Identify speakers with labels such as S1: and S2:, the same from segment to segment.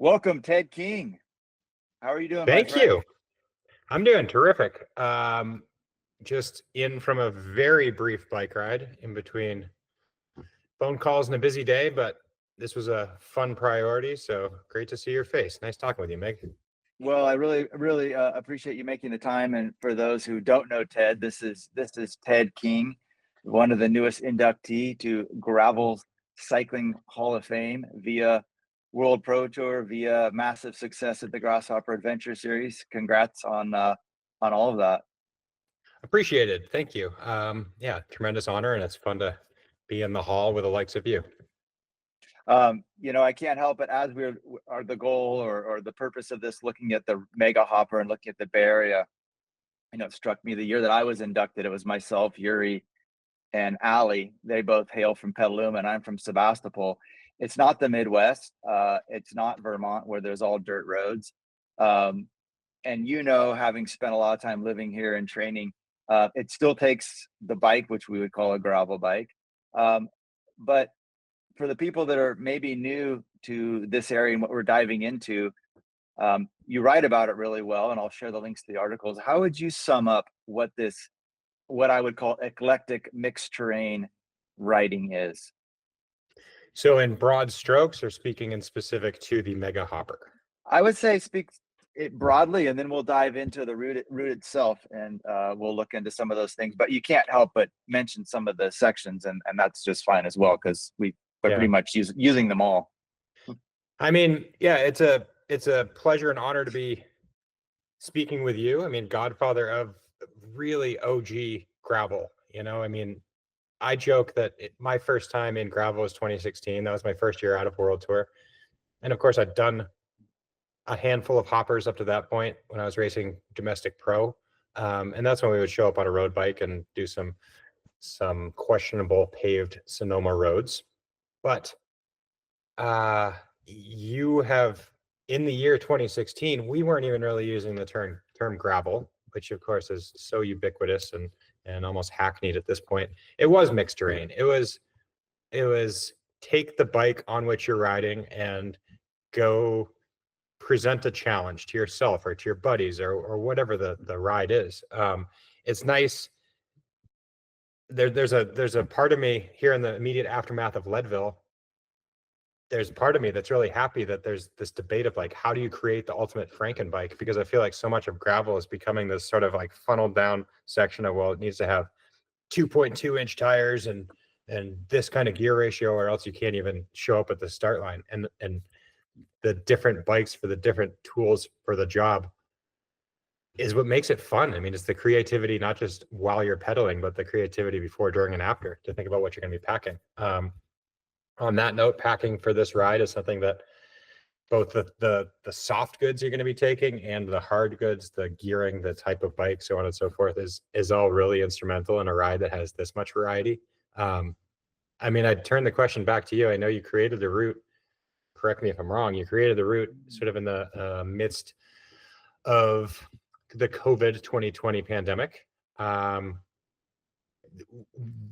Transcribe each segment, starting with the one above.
S1: Welcome, Ted King. How are you doing, my
S2: Thank
S1: friend?
S2: you. I'm doing terrific. Just in from a very brief bike ride in between phone calls and a busy day, but this was a fun priority. So great to see your face. Nice talking with you, Meg.
S1: Well, I really appreciate you making the time. And for those who don't know Ted, this is Ted King, one of the newest inductee to Gravel Cycling Hall of Fame via World Pro Tour, via massive success at the Grasshopper Adventure Series. Congrats on all of that.
S2: Appreciated. Thank you. Yeah, tremendous honor, and it's fun to be in the hall with the likes of you.
S1: I can't help it as we are the goal or the purpose of this, looking at the Mega Hopper and looking at the Bay Area. It struck me the year that I was inducted, it was myself, Yuri, and Ali. They both hail from Petaluma, and I'm from Sebastopol. It's not the Midwest. It's not Vermont where there's all dirt roads. Um, and having spent a lot of time living here and training, it still takes the bike, which we would call a gravel bike. Um, but for the people that are maybe new to this area and what we're diving into, you write about it really well, and I'll share the links to the articles. How would you sum up what I would call eclectic mixed terrain riding is?
S2: So, in broad strokes, or speaking in specific to the Mega Hopper?
S1: I would say speak it broadly, and then we'll dive into the route itself, and we'll look into some of those things. But you can't help but mention some of the sections, and that's just fine as well because we're
S2: Yeah.
S1: pretty much using them all.
S2: I mean, yeah, it's a pleasure and honor to be speaking with you. I mean, godfather of really OG gravel. I mean, I joke that my first time in gravel was 2016. That was my first year out of World Tour. And of course, I'd done a handful of hoppers up to that point when I was racing domestic pro. And that's when we would show up on a road bike and do some questionable paved Sonoma roads. But you have, in the year 2016, we weren't even really using the term gravel, which of course is so ubiquitous and almost hackneyed at this point. It was mixed terrain. It was take the bike on which you're riding and go present a challenge to yourself or to your buddies or whatever the ride is. It's nice. There's a part of me here in the immediate aftermath of Leadville. There's part of me that's really happy that there's this debate of like, how do you create the ultimate Frankenbike? Because I feel like so much of gravel is becoming this sort of like funneled down section of, well, it needs to have 2.2-inch tires and this kind of gear ratio, or else you can't even show up at the start line. And the different bikes for the different tools for the job is what makes it fun. I mean, it's the creativity, not just while you're pedaling, but the creativity before, during, and after to think about what you're going to be packing. On that note, packing for this ride is something that both the soft goods you're going to be taking and the hard goods, the gearing, the type of bike, so on and so forth, is all really instrumental in a ride that has this much variety. I mean, I'd turn the question back to you. I know you created the route. Correct me if I'm wrong. You created the route sort of in the midst of the COVID 2020 pandemic.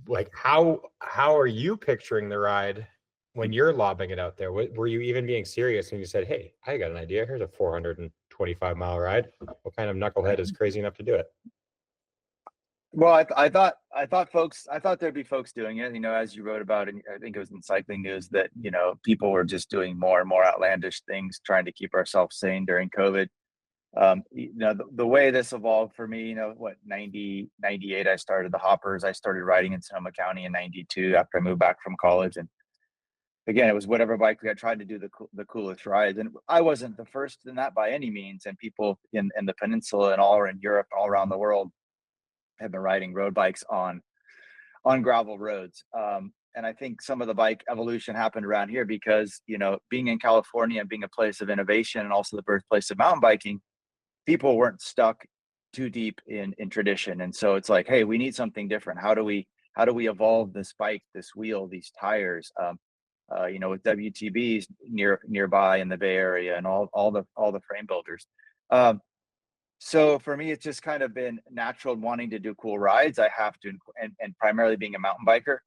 S2: Like how are you picturing the ride when you're lobbing it out there? Were you even being serious when you said, "Hey, I got an idea. Here's a 425-mile ride"? What kind of knucklehead is crazy enough to do it?
S1: Well, I thought there'd be folks doing it, as you wrote about, and I think it was in Cycling News that, people were just doing more and more outlandish things, trying to keep ourselves sane during COVID. The way this evolved for me, 98, I started the hoppers. I started riding in Sonoma County in 92 after I moved back from college. And again, it was whatever bike I tried to do the coolest rides. And I wasn't the first in that by any means. And people in the peninsula and all in Europe, all around the world, have been riding road bikes on gravel roads. And I think some of the bike evolution happened around here because, being in California and being a place of innovation and also the birthplace of mountain biking, people weren't stuck too deep in tradition. And so it's like, hey, we need something different. How do we evolve this bike, this wheel, these tires? With WTBs nearby in the Bay Area and all the frame builders. So for me, it's just kind of been natural wanting to do cool rides. I have to, and primarily being a mountain biker,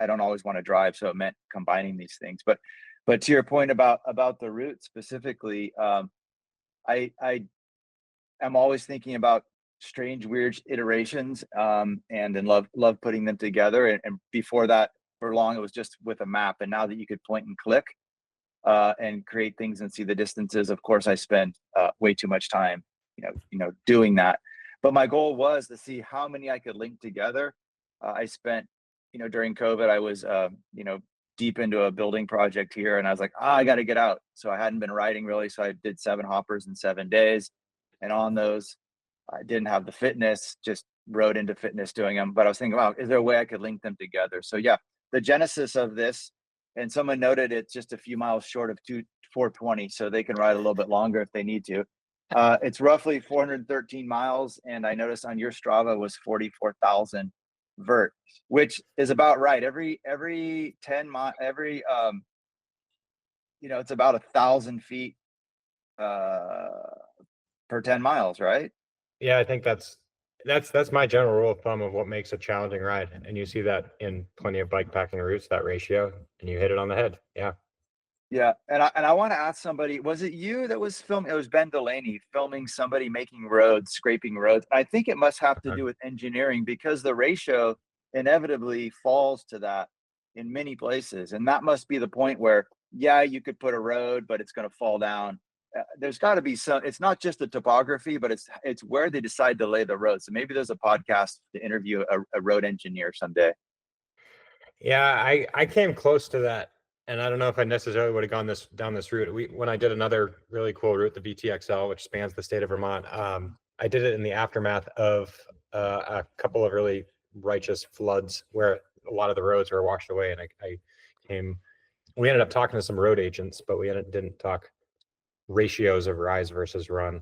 S1: I don't always want to drive, so it meant combining these things. But to your point about the route specifically, I am always thinking about strange, weird iterations, and then love putting them together. And before that, for long, it was just with a map. And now that you could point and click, and create things and see the distances, of course, I spend way too much time, doing that. But my goal was to see how many I could link together. I spent, during COVID, I was, deep into a building project here, and I was like, I got to get out. So I hadn't been riding really, so I did 7 hoppers in 7 days, and on those, I didn't have the fitness, just rode into fitness doing them. But I was thinking, wow, is there a way I could link them together? So yeah, the genesis of this, and someone noted it's just a few miles short of 420, so they can ride a little bit longer if they need to. It's roughly 413 miles, and I noticed on your Strava was 44,000 vert, which is about right. Every 10 mile, it's about 1,000 feet per 10 miles, right?
S2: Yeah, I think that's my general rule of thumb of what makes a challenging ride. And you see that in plenty of bike packing routes, that ratio, and you hit it on the head. Yeah.
S1: Yeah, and I want to ask somebody, was it you that was filming? It was Ben Delaney filming somebody making roads, scraping roads. I think it must have to do with engineering, because the ratio inevitably falls to that in many places. And that must be the point where, yeah, you could put a road, but it's going to fall down. There's got to be some, it's not just the topography, but it's where they decide to lay the road. So maybe there's a podcast to interview a road engineer someday.
S2: Yeah, I came close to that, and I don't know if I necessarily would have gone down this route. When I did another really cool route, the VTXL, which spans the state of Vermont, I did it in the aftermath of a couple of really righteous floods where a lot of the roads were washed away, and we ended up talking to some road agents, but we didn't talk ratios of rise versus run.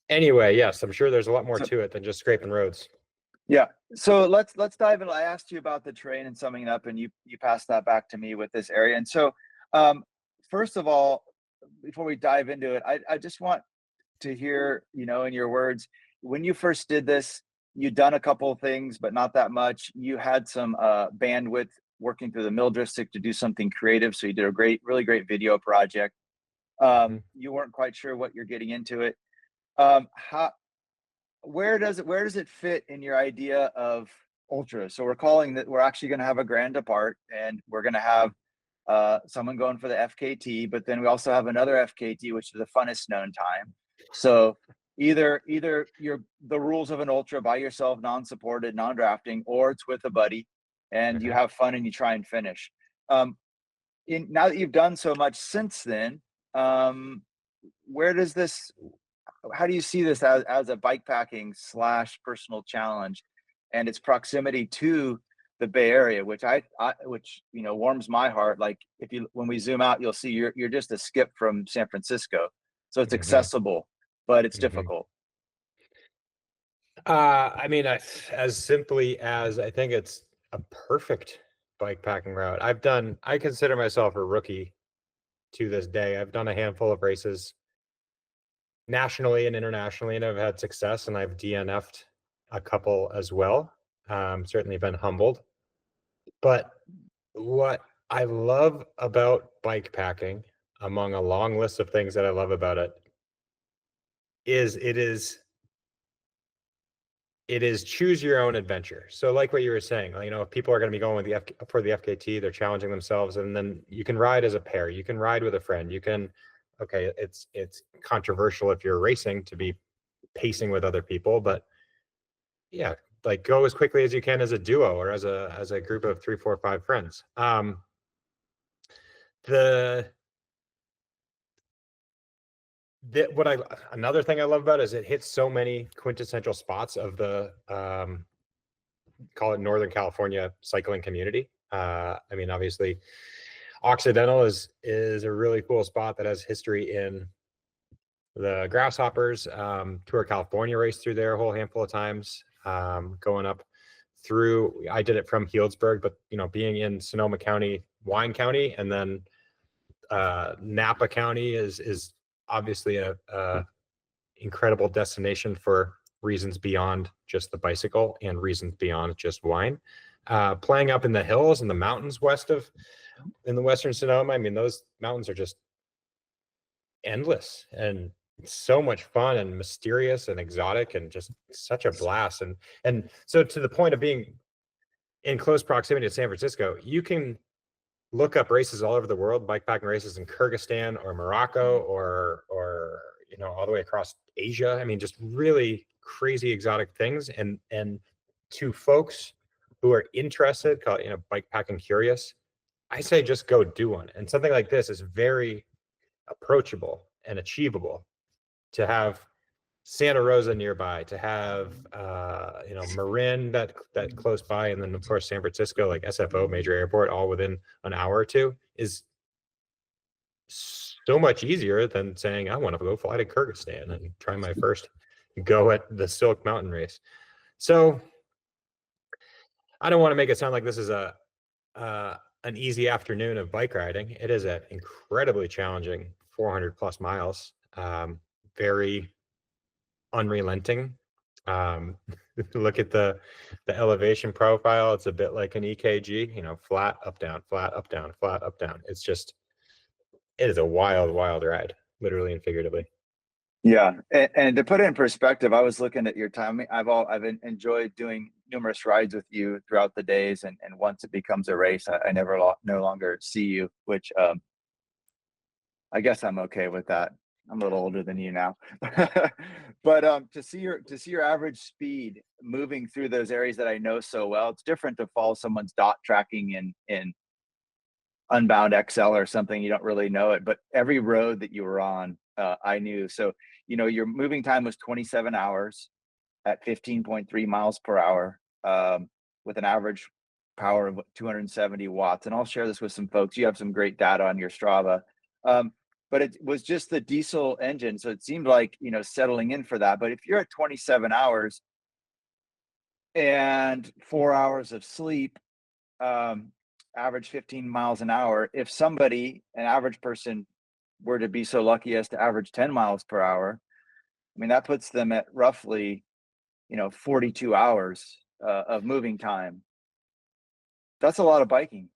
S2: Anyway, yes, I'm sure there's a lot more to it than just scraping roads.
S1: Yeah. So let's dive in. I asked you about the terrain and summing it up, and you passed that back to me with this area. And so, first of all, before we dive into it, I just want to hear, in your words, when you first did this, you'd done a couple of things, but not that much. You had some bandwidth working through the mill district to do something creative. So you did a really great video project. You weren't quite sure what you're getting into it. Where does it fit in your idea of ultra? So we're actually going to have a grand depart, and we're going to have someone going for the FKT, but then we also have another FKT, which is the funnest known time. So either you're the rules of an ultra by yourself, non-supported, non-drafting, or it's with a buddy, and you have fun and you try and finish. Now that you've done so much since then, how do you see this as a bike packing / personal challenge, and its proximity to the Bay Area, which warms my heart. Like when we zoom out, you'll see you're just a skip from San Francisco, so it's accessible, but it's difficult.
S2: I mean, as simply as I think it's a perfect bike packing route. I consider myself a rookie to this day. I've done a handful of races nationally and internationally, and I've had success, and I've DNF'd a couple as well. Certainly been humbled. But what I love about bike packing, among a long list of things that I love about it, is it is choose your own adventure. So like what you were saying, if people are going to be going with for the FKT, they're challenging themselves, and then you can ride as a pair, you can ride with a friend, okay, it's controversial if you're racing to be pacing with other people, but yeah, like go as quickly as you can as a duo or as a group of 3, 4, 5 friends. Another thing I love about it is it hits so many quintessential spots of the call it Northern California cycling community. Obviously Occidental is a really cool spot that has history in the Grasshoppers. Tour California raced through there a whole handful of times. Going up through, I did it from Healdsburg, but being in Sonoma County, Wine County, and then Napa County is obviously a incredible destination for reasons beyond just the bicycle and reasons beyond just wine. Playing up in the hills and the mountains in the Western Sonoma. I mean, those mountains are just endless and so much fun and mysterious and exotic and just such a blast. And so to the point of being in close proximity to San Francisco, you can look up races all over the world, bikepacking races in Kyrgyzstan or Morocco or all the way across Asia. I mean, just really crazy exotic things. And to folks who are interested, call it, bikepacking curious, I say just go do one. And something like this is very approachable and achievable. To have Santa Rosa nearby, to have Marin that close by, and then of course San Francisco, like SFO major airport, all within an hour or two, is so much easier than saying I want to go fly to Kyrgyzstan and try my first go at the Silk Mountain race. So I don't want to make it sound like this is an easy afternoon of bike riding. It is an incredibly challenging 400 plus miles, very unrelenting. Look at the elevation profile. It's a bit like an EKG, flat, up, down, flat, up, down, flat, up, down. It is a wild, wild ride, literally and figuratively.
S1: Yeah, and to put it in perspective, I was looking at your time. I've enjoyed doing numerous rides with you throughout the days, and once it becomes a race, I no longer see you, which I guess I'm okay with that. I'm a little older than you now, but to see your average speed moving through those areas that I know so well, it's different to follow someone's dot tracking in Unbound XL or something. You don't really know it, but every road that you were on, I knew. So your moving time was 27 hours at 15.3 miles per hour, with an average power of 270 watts. And I'll share this with some folks. You have some great data on your Strava. But it was just the diesel engine. So it seemed like, settling in for that. But if you're at 27 hours and 4 hours of sleep, average 15 miles an hour, if an average person, were to be so lucky as to average 10 miles per hour, I mean, that puts them at roughly, 42 hours of moving time. That's a lot of biking.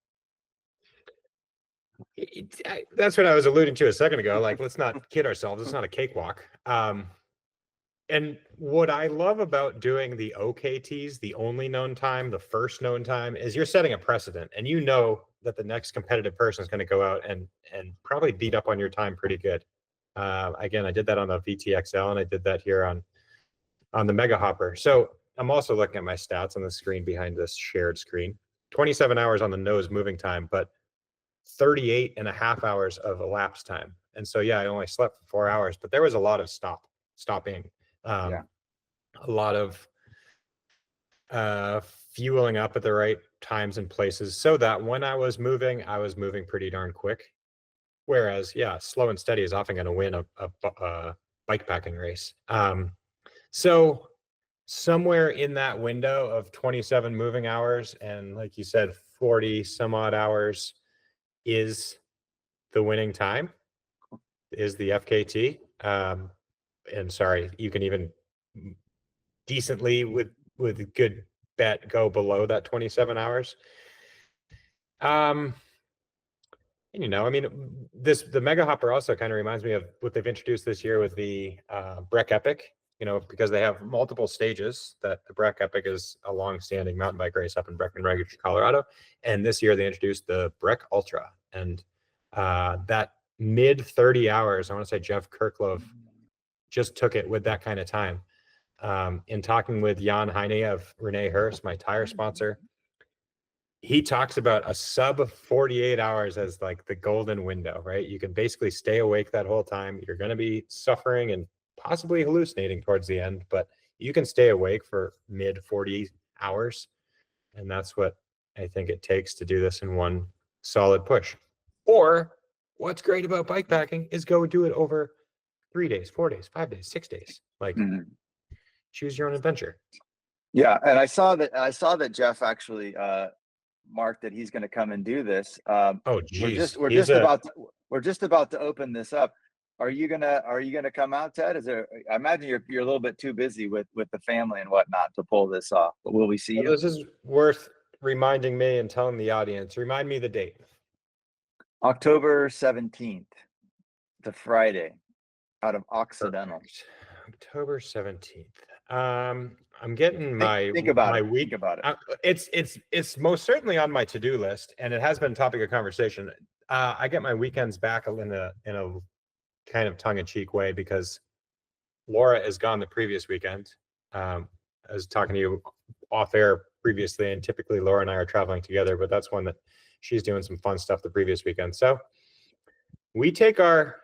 S2: That's what I was alluding to a second ago. Like, let's not kid ourselves. It's not a cakewalk. And what I love about doing the OKTs, the only known time, the first known time, is you're setting a precedent, and that the next competitive person is going to go out and probably beat up on your time pretty good. Again, I did that on the VTXL, and I did that here on the Mega Hopper. So I'm also looking at my stats on the screen behind this shared screen. 27 hours on the nose moving time, but 38 and a half hours of elapsed time. And so, yeah, I only slept for 4 hours, but there was a lot of stopping, a lot of fueling up at the right times and places, so that when I was moving pretty darn quick. Whereas, yeah, slow and steady is often going to win a bikepacking race. So somewhere in that window of 27 moving hours and, like you said, 40 some odd hours is the winning time, is the FKT. And sorry, you can even decently with a good bet go below that 27 hours. I mean, the Mega Hopper also kind of reminds me of what they've introduced this year with the Breck Epic, because they have multiple stages. That the Breck Epic is a long-standing mountain bike race up in Breckenridge, Colorado. And this year they introduced the Breck Ultra. And that mid 30 hours, I want to say Jeff Kirklove just took it with that kind of time. In talking with Jan Heine of Renee Hurst, my tire sponsor, he talks about a sub 48 hours as like the golden window, right? You can basically stay awake that whole time. You're going to be suffering and possibly hallucinating towards the end, but you can stay awake for mid 40 hours. And that's what I think it takes to do this in one solid push. Or what's great about bikepacking is go do it over 3 days, 4 days, 5 days, 6 days. Like, choose your own adventure.
S1: Yeah, and I saw that Jeff actually marked that he's going to come and do this.
S2: Oh, geez,
S1: we're just about to open this up. Are you gonna come out, Ted? I imagine you're a little bit too busy with the family and whatnot to pull this off. But will we see you?
S2: This is worth reminding me and telling the audience. Remind me the date.
S1: October 17th, the Friday, out of Occidental.
S2: Perfect. October 17th. I'm getting my
S1: Think about
S2: my
S1: it.
S2: week.
S1: Think about it.
S2: It's most certainly on my to-do list, and it has been a topic of conversation. I get my weekends back in a kind of tongue-in-cheek way because Laura is gone the previous weekend. I was talking to you off air previously, and typically Laura and I are traveling together, but that's one that she's doing some fun stuff the previous weekend. So we take our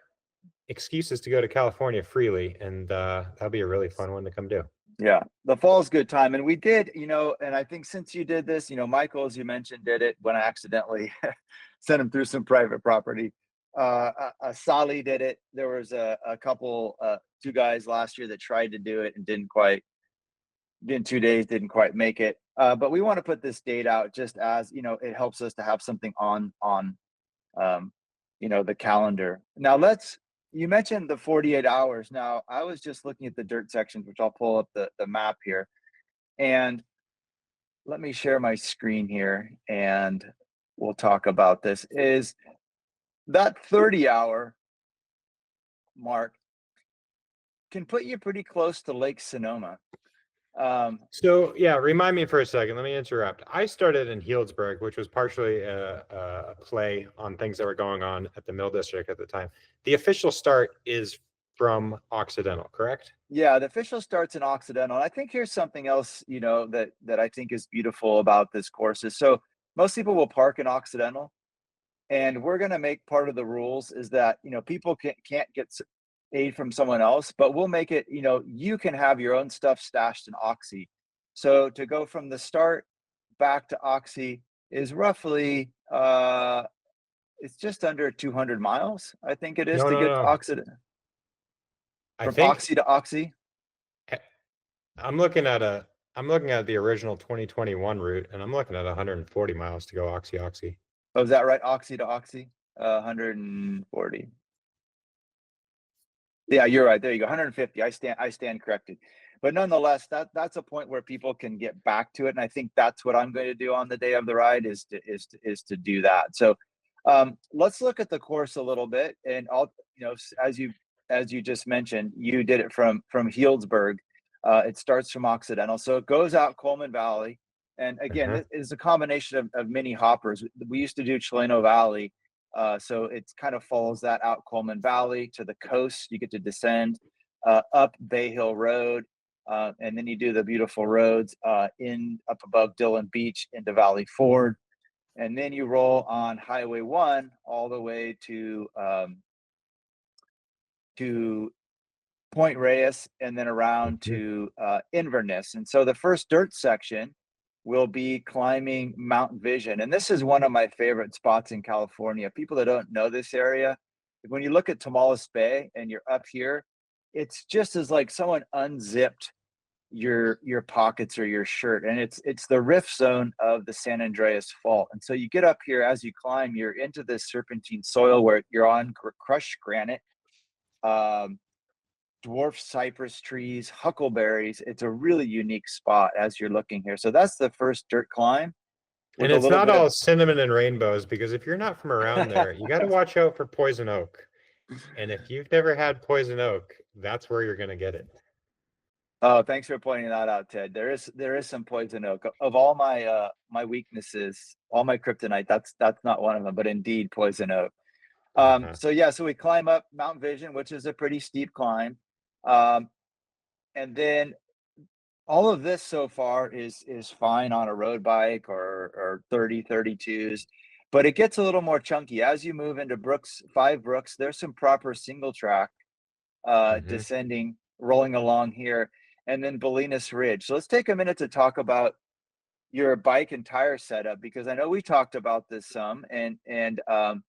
S2: excuses to go to California freely, and that'll be a really fun one to come do.
S1: Yeah, the fall's good time. And we did, and I think since you did this, Michael, as you mentioned, did it when I accidentally sent him through some private property. Sally did it. There was a couple, two guys last year that tried to do it and didn't quite, in 2 days, didn't quite make it. But we want to put this date out just as, it helps us to have something on, the calendar. Now you mentioned the 48 hours. Now I was just looking at the dirt sections, which I'll pull up the map here. And let me share my screen here and we'll talk about this. Is that 30-hour mark can put you pretty close to Lake Sonoma.
S2: So yeah, remind me for a second. Let me interrupt. I started in Healdsburg, which was partially a play on things that were going on at the Mill District at the time. The official start is from Occidental, correct?
S1: Yeah, the official starts in Occidental. And I think here's something else, that I think is beautiful about this course is so most people will park in Occidental, and we're going to make part of the rules is that people can't get aid from someone else, but we'll make it you can have your own stuff stashed in Oxy. So to go from the start back to Oxy is roughly it's just under 200 miles, I think it is,
S2: No,
S1: to
S2: no,
S1: get to
S2: no. I
S1: from
S2: think
S1: Oxy to Oxy.
S2: I'm looking at the original 2021 route, and I'm looking at 140 miles to go Oxy.
S1: Oh, is that right? Oxy to Oxy, 140. Yeah, you're right. There you go. 150. I stand corrected. But nonetheless, that's a point where people can get back to it. And I think that's what I'm going to do on the day of the ride is to do that. So let's look at the course a little bit. And I'll, as you just mentioned, you did it from Healdsburg. It starts from Occidental. So it goes out Coleman Valley. And again,
S2: Uh-huh.
S1: it is a combination of mini hoppers. We used to do Chileno Valley. So it kind of follows that out Coleman Valley to the coast. You get to descend up Bay Hill Road, and then you do the beautiful roads in up above Dillon Beach into Valley Ford, and then you roll on Highway 1 all the way to Point Reyes, and then around to Inverness. And so the first dirt section will be climbing Mount Vision. And this is one of my favorite spots in California. People that don't know this area, when you look at Tomales Bay and you're up here, it's just as like someone unzipped your pockets or your shirt. And it's the rift zone of the San Andreas Fault. And so you get up here, as you climb, you're into this serpentine soil where you're on crushed granite. Dwarf cypress trees, huckleberries. It's a really unique spot as you're looking here. So that's the first dirt climb.
S2: And it's not all cinnamon and rainbows, because if you're not from around there, you got to watch out for poison oak. And if you've never had poison oak, that's where you're going to get it.
S1: Oh, thanks for pointing that out, Ted. There is some poison oak. Of all my my weaknesses, all my kryptonite, that's not one of them, but indeed poison oak. So yeah, so we climb up Mount Vision, which is a pretty steep climb. And then all of this so far is fine on a road bike or 32s, but it gets a little more chunky as you move into Five Brooks. There's some proper single track descending, rolling along here, and then Bolinas Ridge. So let's take a minute to talk about your bike and tire setup, because I know we talked about this some, and the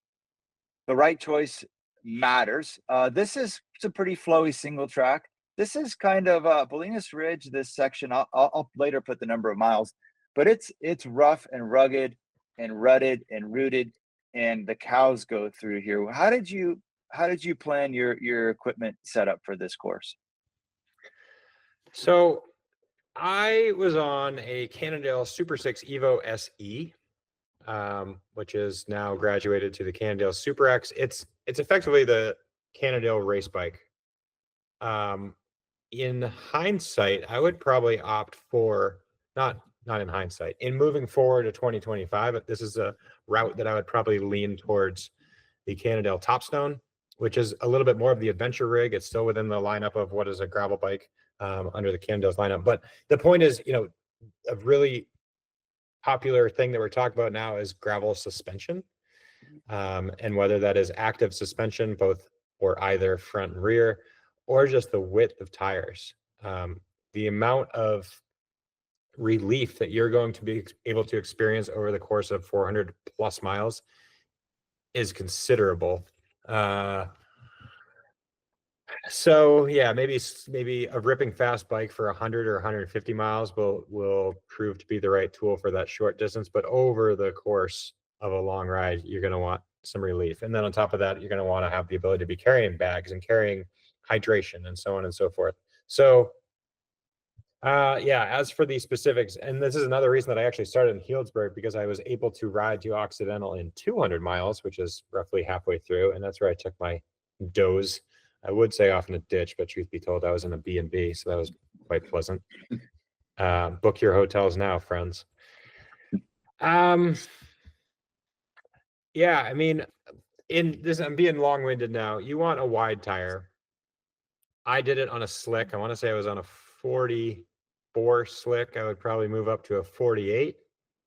S1: right choice matters. This is a pretty flowy single track. This is kind of Bolinas Ridge, this section. I'll later put the number of miles, but it's rough and rugged and rutted and rooted, and the cows go through here. How did you plan your equipment setup for this course?
S2: So I was on a Cannondale Super 6 Evo SE, which is now graduated to the Cannondale Super X. It's effectively the Cannondale race bike. In hindsight, I would probably opt for not in hindsight. In moving forward to 2025, this is a route that I would probably lean towards the Cannondale Topstone, which is a little bit more of the adventure rig. It's still within the lineup of what is a gravel bike under the Cannondale's lineup. But the point is, a really popular thing that we're talking about now is gravel suspension, and whether that is active suspension, both or either front and rear, or just the width of tires. The amount of relief that you're going to be able to experience over the course of 400 plus miles is considerable. So yeah, maybe a ripping fast bike for 100 or 150 miles will prove to be the right tool for that short distance. But over the course of a long ride, you're going to want some relief. And then on top of that, you're going to want to have the ability to be carrying bags and carrying hydration and so on and so forth. So yeah, as for the specifics, and this is another reason that I actually started in Healdsburg, because I was able to ride to Occidental in 200 miles, which is roughly halfway through. And that's where I took my doze. I would say off in a ditch, but truth be told, I was in a B&B, so that was quite pleasant. Book your hotels now, friends. Yeah, I mean, in this, I'm being long-winded now. You want a wide tire. I did it on a slick. I want to say I was on a 44 slick. I would probably move up to a 48.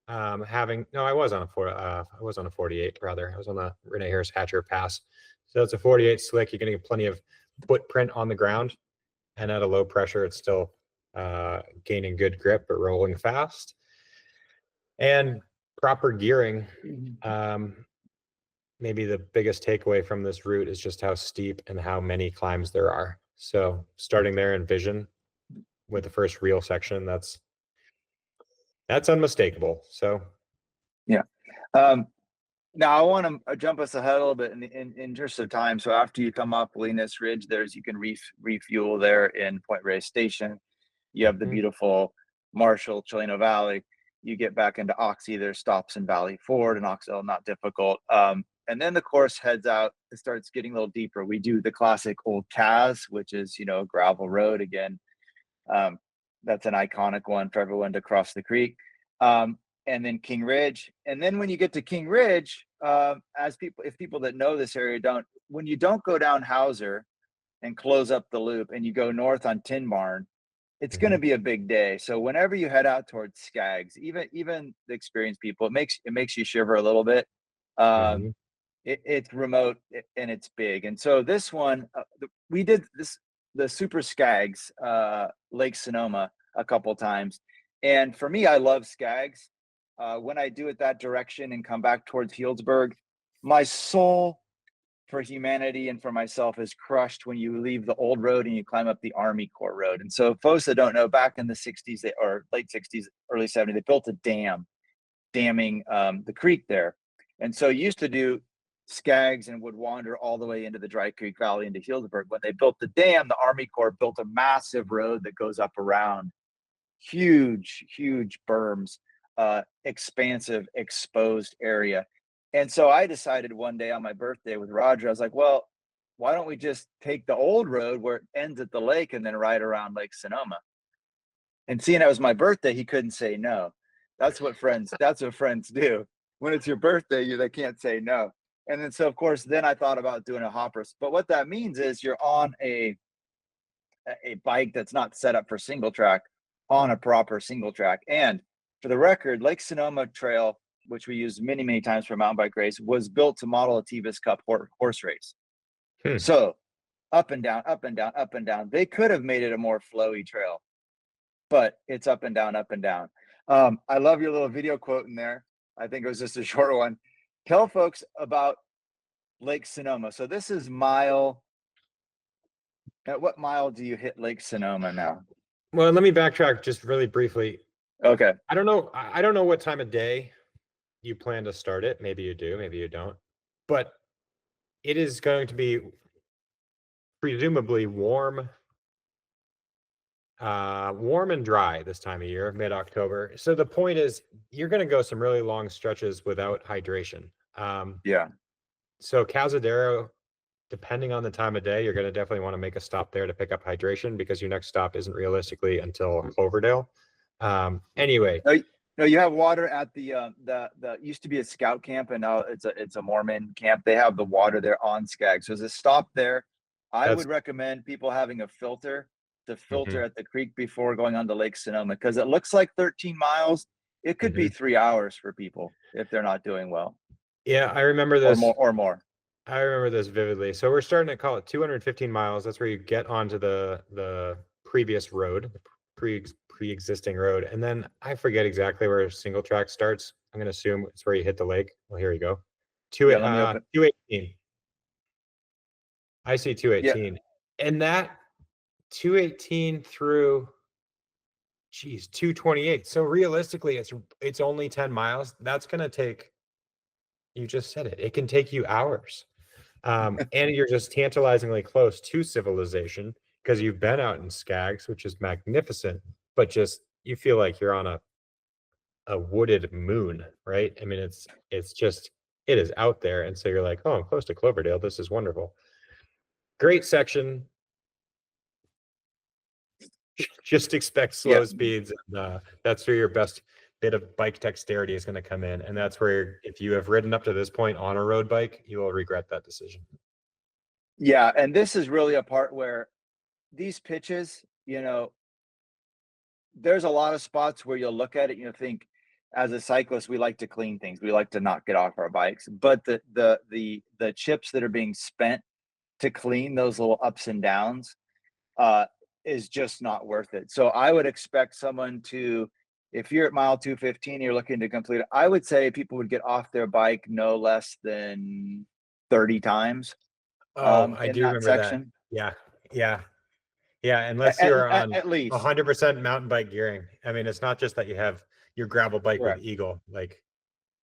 S2: I was on a 48 rather. I was on the Rene Harris Hatcher Pass. So it's a 48 slick. You're going to get plenty of footprint on the ground, and at a low pressure, it's still gaining good grip but rolling fast. And proper gearing. Maybe the biggest takeaway from this route is just how steep and how many climbs there are. So starting there in Vision with the first real section, that's unmistakable. So
S1: yeah. Now I want to jump us ahead a little bit in interest of time. So after you come up Linus Ridge, you can refuel there in Point Reyes Station. You have the beautiful Marshall Chileno Valley. You get back into Oxy. There's stops in Valley Ford and Oxhill, not difficult. And then the course heads out. It starts getting a little deeper. We do the classic Old Kaz, which is a gravel road again. That's an iconic one for everyone to cross the creek. And then King Ridge. And then when you get to King Ridge, if people that know this area when you don't go down Hauser and close up the loop and you go north on Tin Barn, it's going to be a big day. So whenever you head out towards Skaggs, even the experienced people, it makes you shiver a little bit. It's remote and it's big. And so this one, we did the Super Skaggs, Lake Sonoma a couple times. And for me, I love Skaggs. When I do it that direction and come back towards Healdsburg, my soul for humanity and for myself is crushed when you leave the old road and you climb up the Army Corps road. And so folks that don't know, back in the 60s or late 60s, early 70s, they built a dam damming the creek there. And so you used to do Skaggs and would wander all the way into the Dry Creek Valley into Healdsburg. When they built the dam, the Army Corps built a massive road that goes up around huge berms, expansive exposed area. And so I decided one day on my birthday with Roger, I was like, well, why don't we just take the old road where it ends at the lake and then ride around Lake Sonoma? And seeing it was my birthday, he couldn't say no. That's what friends do. When it's your birthday, they can't say no. And then so of course, then I thought about doing a hopper. But what that means is you're on a bike that's not set up for single track on a proper single track. And for the record, Lake Sonoma Trail, which we use many times for mountain bike race, was built to model a Tevis Cup horse race. So up and down, up and down, up and down. They could have made it a more flowy trail, but it's up and down, up and down. I love your little video quote in there. I think it was just a short one. Tell folks about Lake Sonoma. So this is at what mile do you hit Lake Sonoma now?
S2: Well, let me backtrack just really briefly.
S1: Okay.
S2: I don't know what time of day you plan to start it. Maybe you do, maybe you don't. But it is going to be presumably warm Warm and dry this time of year, mid-October. So the point is, you're going to go some really long stretches without hydration.
S1: Yeah.
S2: So Cazadero, depending on the time of day, you're going to definitely want to make a stop there to pick up hydration because your next stop isn't realistically until Cloverdale. Anyway,
S1: No, no, you have water at the used to be a scout camp, and now it's a Mormon camp. They have the water there on Skag. So there's a stop there. I
S2: that's
S1: would recommend people having a filter to filter
S2: mhm,
S1: at the creek before going on to Lake Sonoma, because it looks like 13 miles. It could be
S2: mhm.
S1: 3 hours for people if they're not doing well,
S2: Yeah, I remember
S1: or
S2: this.
S1: more.
S2: I remember this vividly. So we're starting to call it 215 miles. That's where you get onto the previous road, the pre-existing road. And then I forget exactly where single track starts. I'm gonna assume it's where you hit the lake. Well, here you go.
S1: Yeah, let me open.
S2: 218. I see
S1: Yeah,
S2: 218. And that 218 through geez, 228. So realistically, it's only 10 miles. That's gonna take, you just said it. It can take you hours. And you're just tantalizingly close to civilization because you've been out in Skags, which is magnificent, but just you feel like you're on a wooded moon, right? I mean, it's just it is out there, and so you're like, oh, I'm close to Cloverdale. This is wonderful. Great section. Just expect
S1: yeah,
S2: slow speeds, and that's where your best bit of bike dexterity is going to come in, and that's where if you have ridden up to this point on a road bike, you will regret that decision.
S1: yeah. And this is really a part where these pitches, there's a lot of spots where you'll look at it, think, as a cyclist, we like to clean things. We like to not get off our bikes. But the chips that are being spent to clean those little ups and downs uh is just not worth it. So I would expect someone to, if you're at mile 215, you're looking to complete it, I would say people would get off their bike no less than 30 times
S2: Oh, I
S1: in
S2: do
S1: that
S2: remember that.
S1: section.
S2: Yeah, yeah. Yeah, unless
S1: At,
S2: you're
S1: at,
S2: on
S1: at least.
S2: 100% mountain bike gearing. I mean, it's not just that you have your gravel bike with
S1: Correct.
S2: Eagle. Like,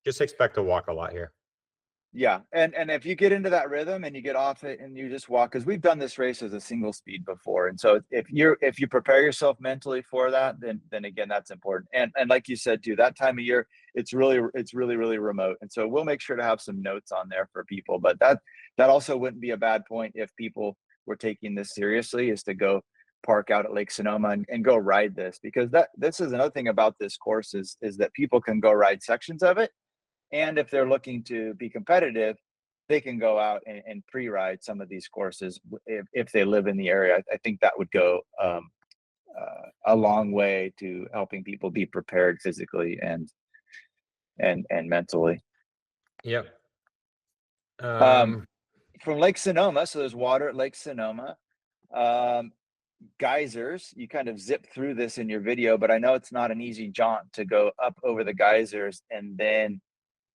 S2: just expect to walk a lot here.
S1: Yeah, and if you get into that rhythm and you get off it and you just walk, because we've done this race as a single speed before, and so if you prepare yourself mentally for that, then again that's important. And like you said too, that time of year it's really remote, and so we'll make sure to have some notes on there for people. But that also wouldn't be a bad point if people were taking this seriously, is to go park out at Lake Sonoma and go ride this, because this is another thing about this course is that people can go ride sections of it, and if they're looking to be competitive, they can go out and pre-ride some of these courses if they live in the area. I think that would go a long way to helping people be prepared physically and mentally.
S2: Yep.
S1: Um,
S2: Um,
S1: from Lake Sonoma, so there's water at Lake Sonoma. Um, Geysers, you kind of zip through this in your video, but I know it's not an easy jaunt to go up over the geysers and then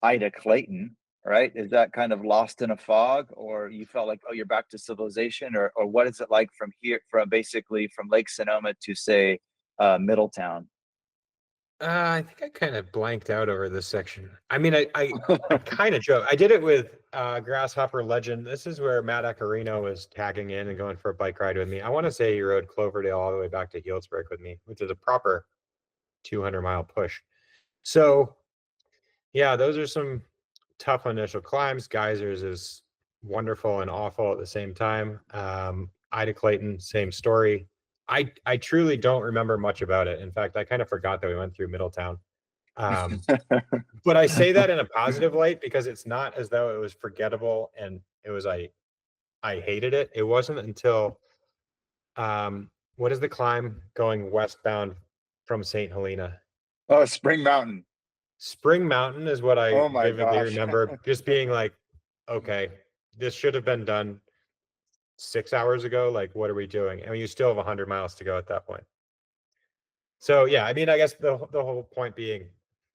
S1: Ida Clayton, right? Is that kind of lost in a fog, or you felt like, oh, you're back to civilization, or what is it like from here, from basically from Lake Sonoma to say Middletown?
S2: I think I kind of blanked out over this section. I mean, I kind of joke. I did it with Grasshopper Legend. This is where Matt Acarino was tagging in and going for a bike ride with me. I want to say he rode Cloverdale all the way back to Healdsburg with me, which is a proper 200-mile push. So yeah, those are some tough initial climbs. Geysers is wonderful and awful at the same time. Ida Clayton, same story. I truly don't remember much about it. In fact, I kind of forgot that we went through Middletown. Um, but I say that in a positive light because it's not as though it was forgettable and it was I hated it. It wasn't until what is the climb going westbound from St. Helena?
S1: Oh, Spring Mountain.
S2: Spring Mountain is what I
S1: Oh my
S2: vividly
S1: gosh.
S2: remember just being like, okay, this should have been done 6 hours ago. Like, what are we doing? And you still have 100 miles to go at that point. So yeah, I mean, I guess the whole point being,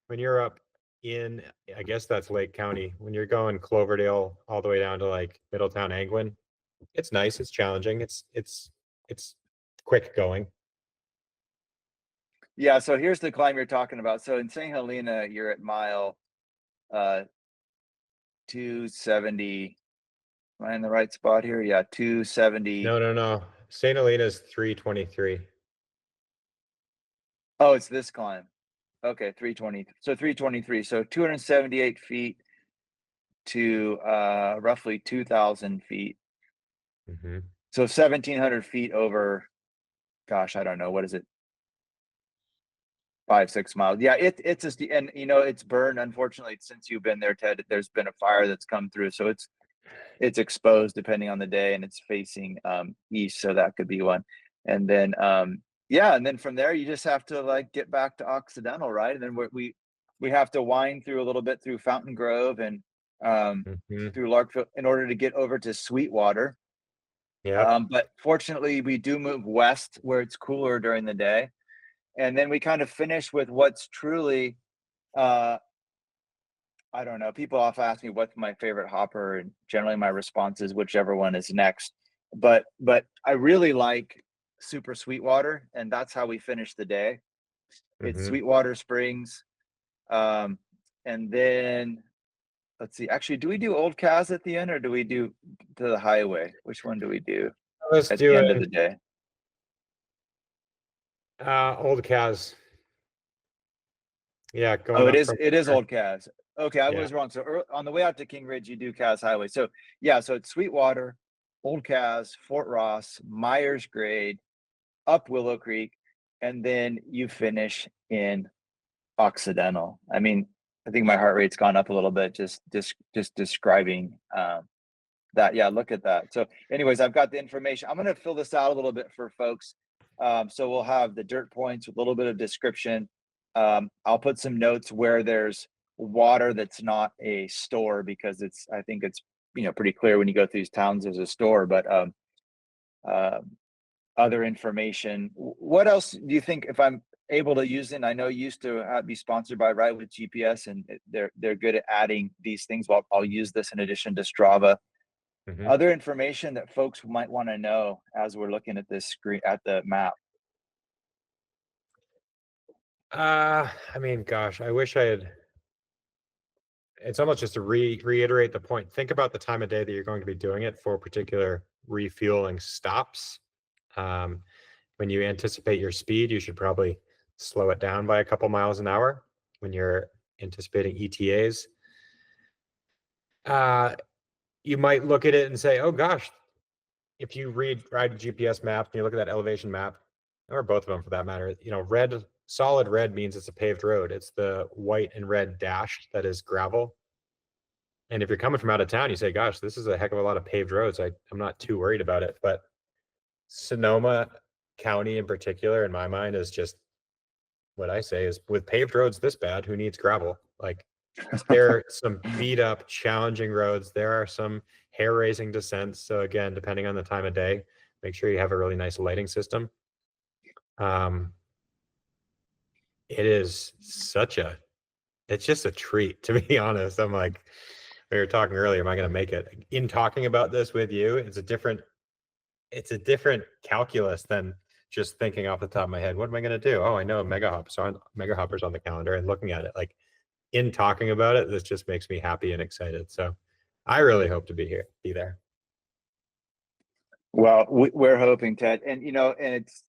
S2: when you're up in, I guess that's Lake County, when you're going Cloverdale all the way down to like Middletown, Angwin, it's nice, it's challenging, it's quick going.
S1: Yeah, so here's the climb you're talking about. So in St. Helena, you're at mile uh 270. Am I in the right spot here? Yeah, 270.
S2: No, no, no. St. Helena's 323.
S1: Oh, it's this climb. Okay, 320. So 323. So 278 feet to roughly 2,000 feet.
S2: Hmm.
S1: So 1,700 feet over, gosh, I don't know, what is it? 5, 6 miles. Yeah, it's just, and it's burned. Unfortunately, since you've been there, Ted, there's been a fire that's come through. So it's exposed depending on the day, and it's facing east. So that could be one. And then yeah, and then from there you just have to like get back to Occidental, right? And then we have to wind through a little bit through Fountain Grove and
S2: Hmm.
S1: through Larkville in order to get over to Sweetwater.
S2: Yep.
S1: But fortunately, we do move west where it's cooler during the day, and then we kind of finish with what's truly uh, I don't know. People often ask me what's my favorite hopper, and generally my response is whichever one is next. But I really like Super Sweetwater, and that's how we finish the day. It's
S2: Hmm.
S1: Sweetwater Springs, um, and then let's see. Actually, do we do Old Cas at the end, or do we do to the highway? Which one do we do
S2: I was
S1: at the end of
S2: doing
S1: the day?
S2: Old Cas. Yeah,
S1: Oh,
S2: going
S1: it
S2: up
S1: is.
S2: from
S1: It is
S2: there.
S1: Old Cas. Okay, I
S2: Yeah.
S1: was wrong. So on the way out to King Ridge, you do Cas Highway. So yeah, so it's Sweetwater, Old Cas, Fort Ross, Myers Grade, up Willow Creek, and then you finish in Occidental. I mean, I think my heart rate's gone up a little bit just describing that. Yeah, look at that. So, anyways, I've got the information. I'm going to fill this out a little bit for folks. So we'll have the dirt points with a little bit of description. I'll put some notes where there's water that's not a store because I think it's pretty clear when you go through these towns there's a store, but uh, other information. What else do you think if I'm able to use it? I know you used to be sponsored by Ride with GPS, and they're good at adding these things. Well, I'll use this in addition to Strava.
S2: Hmm.
S1: Other information that folks might want to know as we're looking at this screen at the map.
S2: I mean, gosh, I wish I had. It's almost just to reiterate the point. Think about the time of day that you're going to be doing it for particular refueling stops. Um, when you anticipate your speed, you should probably slow it down by a couple miles an hour when you're anticipating ETAs. Uh, you might look at it and say, oh gosh, if you ride a GPS map and you look at that elevation map, or both of them for that matter, solid red means it's a paved road. It's the white and red dash that is gravel. And if you're coming from out of town, you say, gosh, this is a heck of a lot of paved roads. I'm not too worried about it. But Sonoma County in particular, in my mind, is just what I say is with paved roads this bad, who needs gravel? Like there are some beat up, challenging roads. There are some hair raising descents. So again, depending on the time of day, make sure you have a really nice lighting system. Um, it is it's just a treat to be honest. I'm like, we were talking earlier, am I going to make it? In talking about this with you, it's a different calculus than just thinking off the top of my head. What am I going to do? Oh, I know Mega Hopper's on the calendar, and looking at it, like in talking about it, this just makes me happy and excited. So I really hope to be there.
S1: Well, we're hoping, Ted, and and it's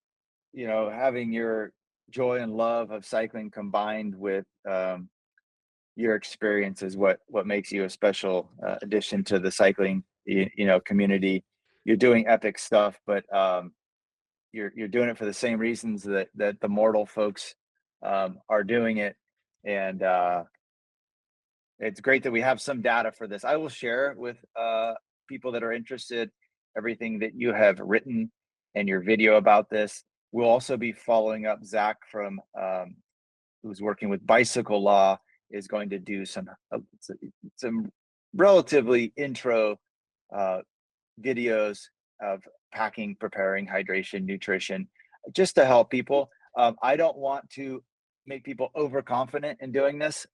S1: having your joy and love of cycling combined with your experience is what makes you a special addition to the cycling community. You're doing epic stuff, but you're doing it for the same reasons that the mortal folks are doing it, and it's great that we have some data for this. I will share with people that are interested everything that you have written and your video about this. We'll also be following up. Zach from who's working with Bicycle Law is going to do some relatively intro uh, videos of packing, preparing, hydration, nutrition, just to help people. I don't want to make people overconfident in doing this.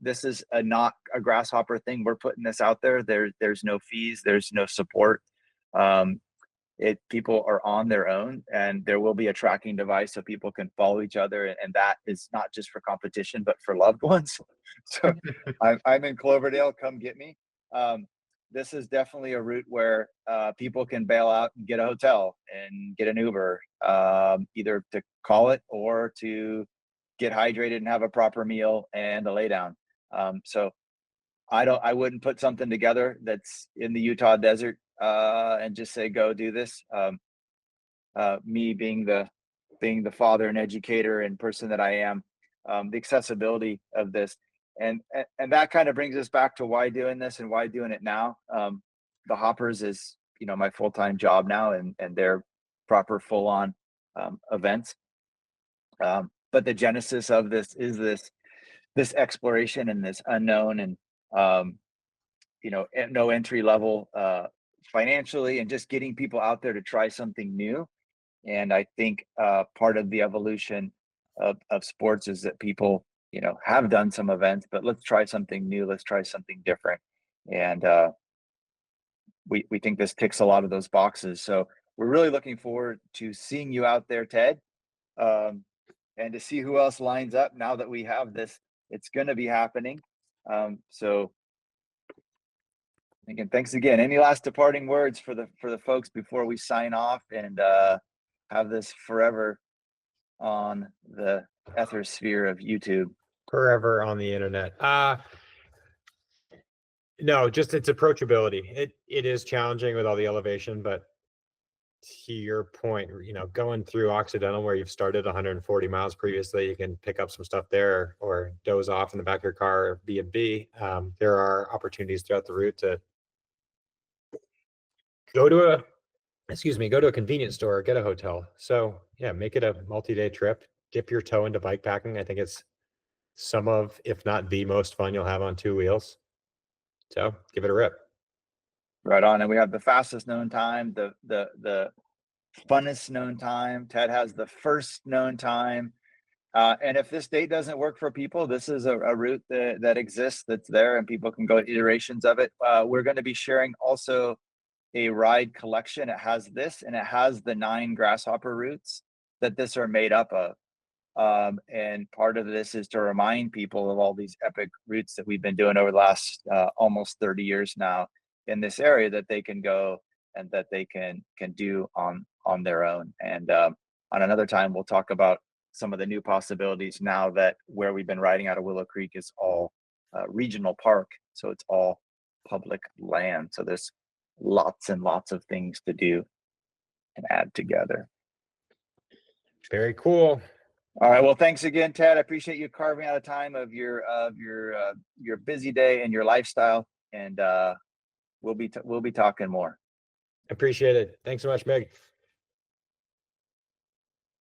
S1: This is not a grasshopper thing. We're putting this out there. There's no fees. There's no support. Um, people are on their own, and there will be a tracking device so people can follow each other, and that is not just for competition but for loved ones. So I'm in Cloverdale, come get me. um, this is definitely a route where people can bail out and get a hotel and get an Uber, either to call it or to get hydrated and have a proper meal and a lay down. So I wouldn't put something together that's in the Utah desert and just say, go do this. Me being the father and educator and person that I am, the accessibility of this, and that kind of brings us back to why doing this and why doing it now. The Hoppers is, you know, my full-time job now, and they're proper full-on events. But the genesis of this is this exploration and this unknown, and you know, at no entry level financially, and just getting people out there to try something new. And I think part of the evolution of sports is that people, you know, have done some events, but let's try something new. Let's try something different. And we think this ticks a lot of those boxes. So we're really looking forward to seeing you out there, Ted, and to see who else lines up now that we have this. It's going to be happening. So again, thanks again. Any last departing words for the folks before we sign off and have this forever on the ethersphere of YouTube?
S2: Forever on the internet. No, just its approachability. It is challenging with all the elevation, but to your point, you know, going through Occidental where you've started 140 miles previously, you can pick up some stuff there or doze off in the back of your car or B&B. There are opportunities throughout the route to go to a convenience store, get a hotel. So yeah, make it a multi-day trip, dip your toe into bike packing. I think it's some of, if not the most fun you'll have on two wheels. So give it a rip.
S1: Right on. And we have the fastest known time, the funnest known time. Ted has the first known time. And if this date doesn't work for people, this is a route that exists, that's there, and people can go iterations of it. We're going to be sharing also a ride collection. It has this, and it has the 9 grasshopper routes that this are made up of. And part of this is to remind people of all these epic routes that we've been doing over the last almost 30 years now in this area that they can go and that they can do on their own. And on another time, we'll talk about some of the new possibilities now that where we've been riding out of Willow Creek is all regional park. So it's all public land. So there's lots and lots of things to do and add together.
S2: Very cool.
S1: All right. Well, thanks again, Ted. I appreciate you carving out a time of your busy day and your lifestyle. And we'll be talking more.
S2: Appreciate it. Thanks so much, Meg.